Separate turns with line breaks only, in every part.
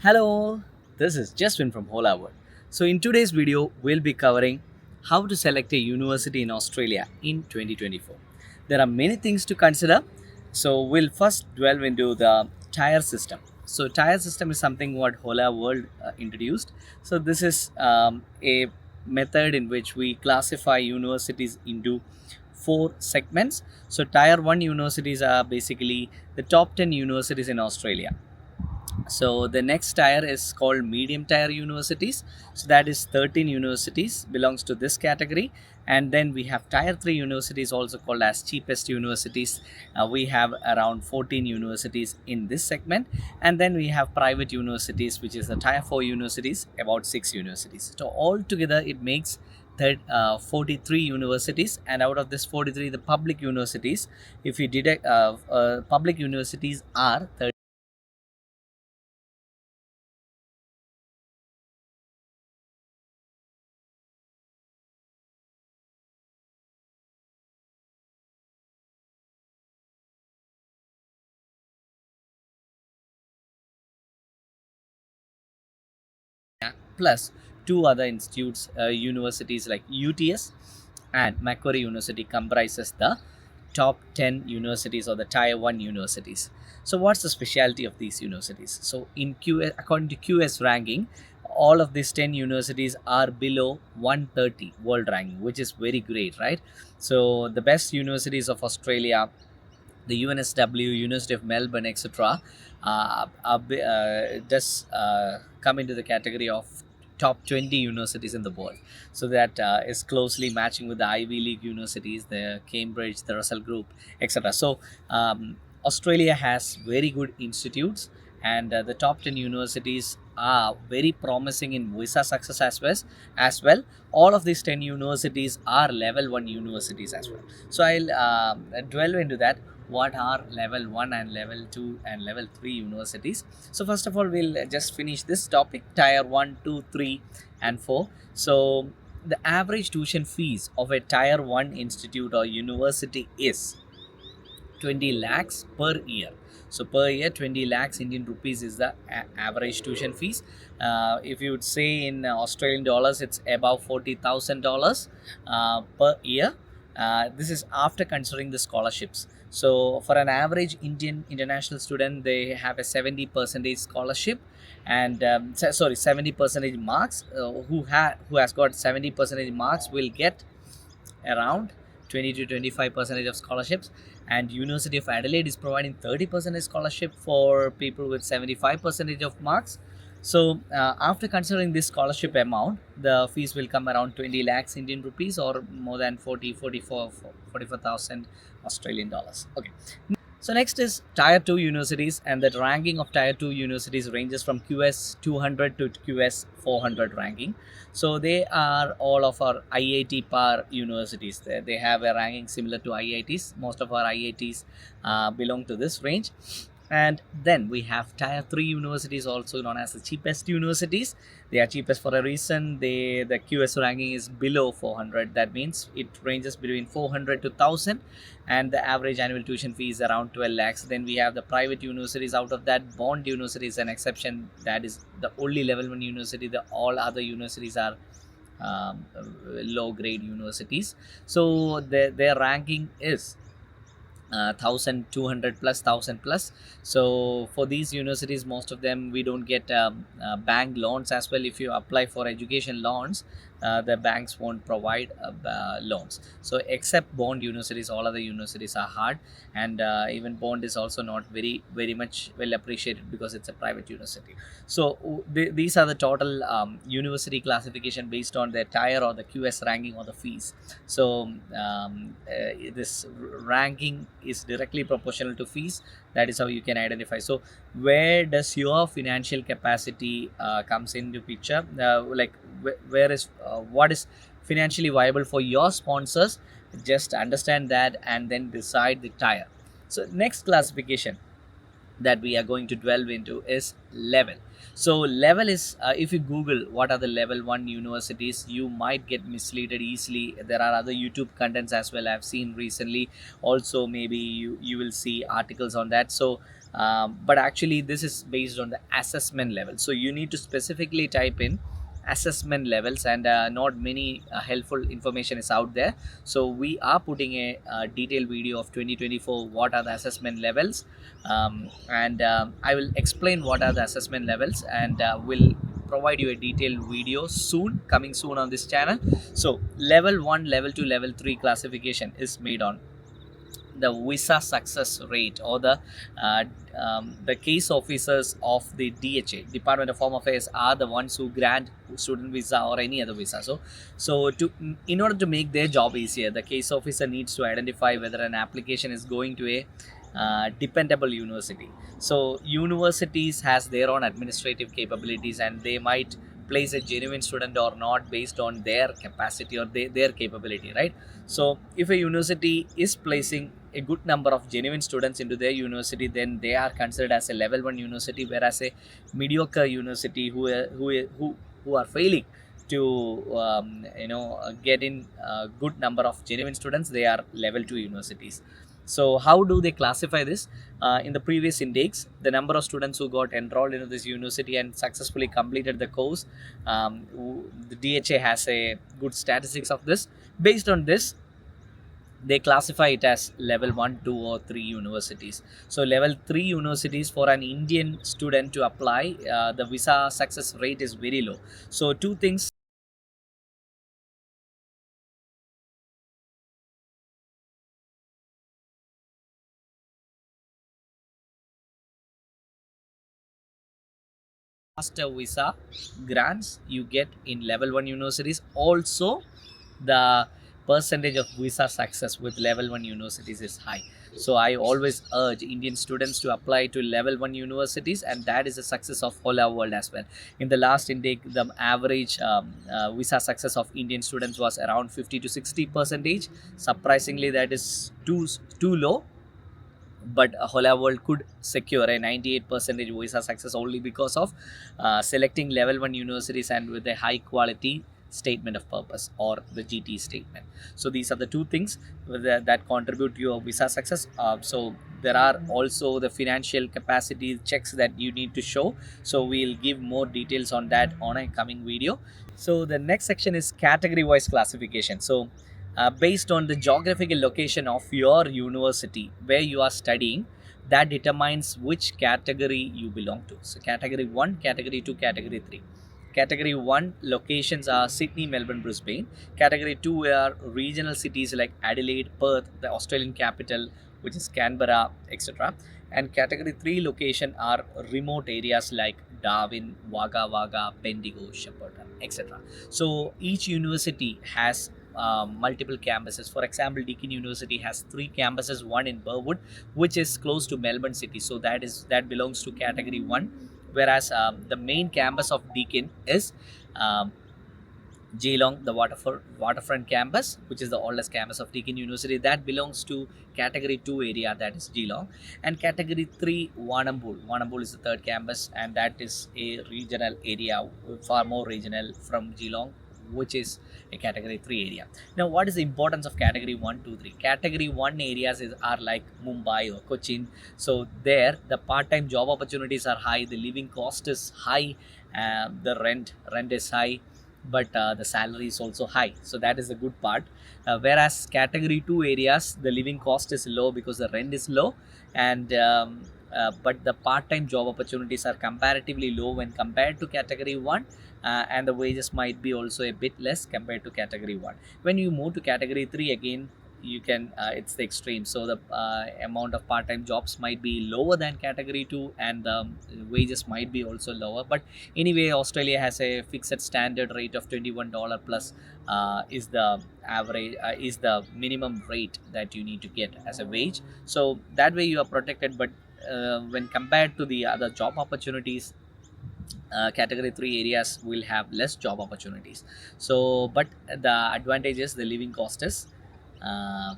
Hello, this is Jaswin from Hola World. So, in today's video, we'll be covering how to select a university in Australia in 2024. There are many things to consider. So, we'll first delve into the tier system. So, tier system is something what Hola World introduced. So, this is a method in which we classify universities into four segments. So, tier 1 universities are basically the top 10 universities in Australia. So the next tier is called medium tier universities. So that is 13 universities belongs to this category. And then we have tier 3 universities, also called as cheapest universities. We have around 14 universities in this segment. And then we have private universities, which is the tier 4 universities, about 6 universities. So altogether it makes 43 universities, and out of this 43, the public universities, if you deduct public universities are 30 plus two other institutes, universities like UTS and Macquarie University comprises the top 10 universities or the tier 1 universities. So what's the specialty of these universities? So in QS, according to QS ranking, all of these 10 universities are below 130 world ranking, which is very great, right? So the best universities of Australia, the UNSW, University of Melbourne, etc., does come into the category of top 20 universities in the world. So that is closely matching with the Ivy League universities, the Cambridge, the Russell Group, etc. So Australia has very good institutes, and the top 10 universities are very promising in visa success as well. All of these 10 universities are level 1 universities as well. So I'll delve into that. What are level 1 and level 2 and level 3 universities? So first of all, we'll just finish this topic, tier 1, 2, 3 and 4. So the average tuition fees of a tier 1 institute or university is 20 lakhs per year. So per year 20 lakhs Indian rupees is the average tuition fees. If you would say in Australian dollars, it's about $40,000 per year. This is after considering the scholarships. So for an average Indian international student, they have a 70 percentage scholarship, and 70 percentage marks. Who has got 70 percentage marks will get around 20 to 25 percentage of scholarships, and University of Adelaide is providing 30 percentage scholarship for people with 75 percentage of marks. So after considering this scholarship amount, the fees will come around 20 lakhs Indian rupees, or more than 44,000 Australian dollars. Okay. So next is tier 2 universities, and that ranking of tier 2 universities ranges from QS 200 to QS 400 ranking. So they are all of our IIT par universities. They have a ranking similar to IITs. Most of our IITs belong to this range. And then we have tier 3 universities, also known as the cheapest universities. They are cheapest for a reason. The QS ranking is below 400. That means it ranges between 400 to 1000, and the average annual tuition fee is around 12 lakhs. Then we have the private universities. Out of that, Bond University is an exception. That is the only level 1 university. The all other universities are low grade universities. So their ranking is 1200 plus 1000 plus. So for these universities, most of them, we don't get bank loans as well. If you apply for education loans, the banks won't provide loans. So except Bond universities, all other universities are hard, and even Bond is also not very much well appreciated because it's a private university. So these are the total university classification based on their tier or the QS ranking or the fees. So this ranking is directly proportional to fees. That is how you can identify. So where does your financial capacity comes into picture? Like where is what is financially viable for your sponsors? Just understand that and then decide the tier. So next classification that we are going to delve into is level. So level is, if you Google what are the level 1 universities, you might get misleaded easily. There are other YouTube contents as well I've seen recently. Also maybe you will see articles on that. So but actually this is based on the assessment level. So you need to specifically type in assessment levels, and not many helpful information is out there. So we are putting a detailed video of 2024 what are the assessment levels, and I will explain what are the assessment levels, and will provide you a detailed video soon, coming soon on this channel. So level 1, level 2, level 3 classification is made on the visa success rate, or uh, the case officers of the DHA, Department of Home Affairs, are the ones who grant student visa or any other visa. So to in order to make their job easier, the case officer needs to identify whether an application is going to a dependable university. So universities has their own administrative capabilities, and they might place a genuine student or not based on their capacity or their capability, right? So if a university is placing a good number of genuine students into their university, then they are considered as a level 1 university, whereas a mediocre university who are failing to get in a good number of genuine students, they are level 2 universities. So how do they classify this? In the previous intakes, the number of students who got enrolled into this university and successfully completed the course, the DHA has a good statistics of this. Based on this, they classify it as level 1, 2, or 3 universities. So level 3 universities, for an Indian student to apply, the visa success rate is very low. So two things master visa grants you get in level 1 universities. Also, the percentage of visa success with level 1 universities is high. So I always urge Indian students to apply to level 1 universities, and that is the success of whole our world as well. In the last intake, the average visa success of Indian students was around 50 to 60 percentage. Surprisingly, that is too low, but Hola World could secure a 98 percentage visa success only because of selecting level 1 universities and with a high quality statement of purpose, or the GT statement. So these are the two things that contribute to your visa success. So there are also the financial capacity checks that you need to show. So we'll give more details on that on a coming video. So the next section is category wise classification. So based on the geographical location of your university where you are studying, that determines which category you belong to. So category 1, category 2, category 3. Category 1 locations are Sydney, Melbourne, Brisbane. Category 2 are regional cities like Adelaide, Perth, the Australian capital, which is Canberra, etc. And category 3 location are remote areas like Darwin, Wagga Wagga, Bendigo, Shepparton, etc. So each university has multiple campuses. For example, Deakin University has 3 campuses, one in Burwood, which is close to Melbourne City. So that belongs to category 1. Whereas the main campus of Deakin is um, Geelong, the waterfront campus, which is the oldest campus of Deakin University, that belongs to category 2 area, that is Geelong. And category 3, Warrnambool. Warrnambool is the third campus, and that is a regional area, far more regional from Geelong, which is a category 3 area. Now, what is the importance of category 1, 2, 3? Category 1 areas are like Mumbai or Cochin. So there, the part-time job opportunities are high, the living cost is high, the rent is high, but the salary is also high. So that is the good part. Whereas category 2 areas, the living cost is low because the rent is low, and but the part-time job opportunities are comparatively low when compared to category 1, and the wages might be also a bit less compared to category 1. When you move to category 3, again, you can it's the extreme. So the amount of part-time jobs might be lower than category 2, and the wages might be also lower. But anyway, Australia has a fixed standard rate of $21 plus, is the average, is the minimum rate that you need to get as a wage. So that way you are protected. But when compared to the other job opportunities, category 3 areas will have less job opportunities. So but the advantage is the living cost is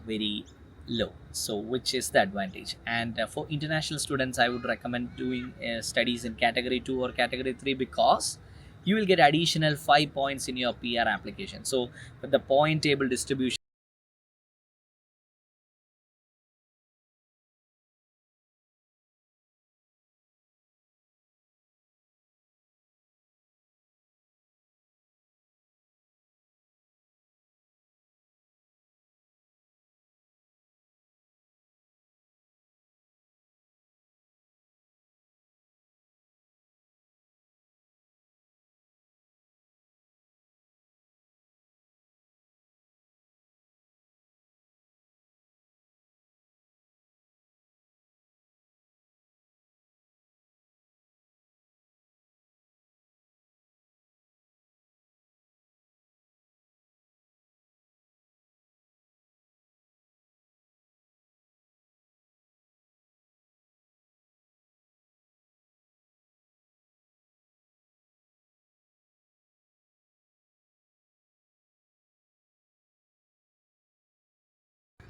very low, so which is the advantage. And for international students, I would recommend doing studies in category 2 or category 3, because you will get additional 5 points in your PR application. So the point table distribution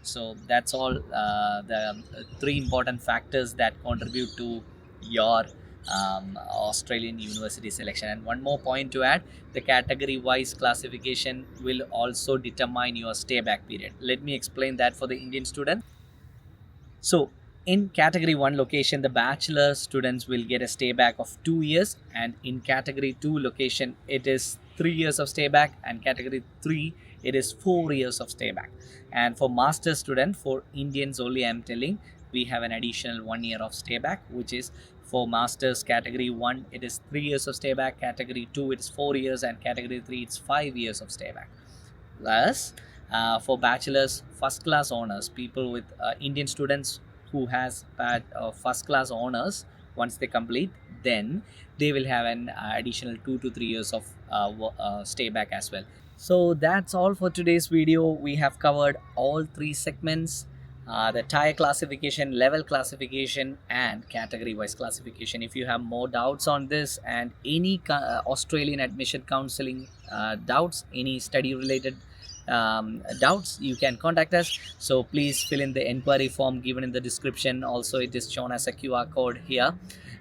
So that's all the three important factors that contribute to your Australian university selection. And one more point to add, the category wise classification will also determine your stay back period. Let me explain that for the Indian student. So in category 1 location, the bachelor students will get a stay back of 2 years, and in category 2 location it is 3 years of stay back, and category 3 it is 4 years of stay back. And for master student, for Indians only I'm telling, we have an additional 1 year of stay back, which is for masters category 1 it is 3 years of stay back, category 2 it is 4 years, and category 3 it's 5 years of stay back. Plus, for bachelor's first class honors, people with Indian students who has had first class honors, once they complete, then they will have an additional 2 to 3 years of stay back as well. So that's all for today's video. We have covered all three segments, the tier classification, level classification, and category wise classification. If you have more doubts on this and any Australian admission counseling doubts, any study related doubts, you can contact us. So please fill in the inquiry form given in the description. Also, it is shown as a QR code here,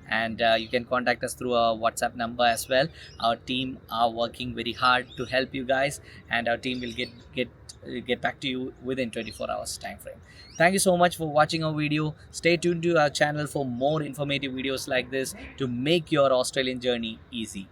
and you can contact us through our WhatsApp number as well. Our team are working very hard to help you guys, and our team will get back to you within 24 hours time frame. Thank you so much for watching our video. Stay tuned to our channel for more informative videos like this to make your Australian journey easy.